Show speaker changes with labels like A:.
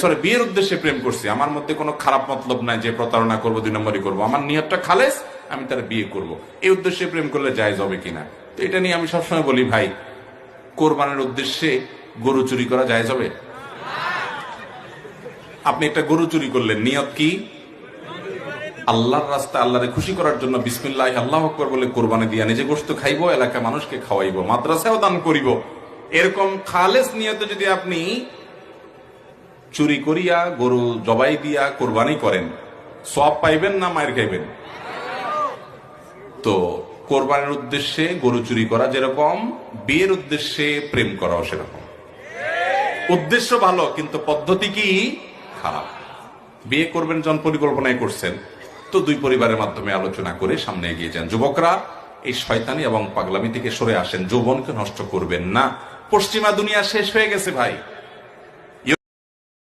A: Sorry বিয়ের উদ্দেশ্যে প্রেম করছি, আমার মধ্যে কোনো খারাপ মতলব নাই যে প্রতারণা করবো, 2 নম্বরই করবো, আমার নিয়তটা খালেস, আমি তার বিয়ে করব, এই উদ্দেশ্যে প্রেম করলে জায়েজ হবে কিনা। তো এটা নিয়ে আমি সবসময় বলি ভাই, কোরবানির উদ্দেশ্যে গরু চুরি করা জায়েজ হবে? আপনি একটা গরু চুরি করলেন, নিয়ত কি? আল্লাহর রাস্তা, আল্লাহরে খুশি করার জন্য বিসমিল্লাহ আল্লাহু আকবার বলে কোরবানি দিয়া নিজে গোশত খাইবো, এলাকা মানুষকে খাওয়াইবো, মাদ্রাসায়ও দান করিব, এরকম খালেস নিয়তে যদি আপনি চুরি করিয়া গরু জবাই দিয়া কোরবানি করেন, সওয়াব পাইবেন না মায়ের খাইবেন? তো কোরবানির উদ্দেশ্যে গরু চুরি করা যেরকম, বিয়ের উদ্দেশ্যে প্রেম করাও সেরকম। উদ্দেশ্য ভালো কিন্তু পদ্ধতি কি খারাপ। বিয়ে করবেন জন পরিকল্পনায় করছেন, তো 2 পরিবারের মাধ্যমে আলোচনা করে সামনে এগিয়ে যান। যুবকরা এই শয়তানি এবং পাগলামি থেকে সরে আসেন, যৌবনকে নষ্ট করবেন না। পশ্চিমা দুনিয়া শেষ হয়ে গেছে ভাই।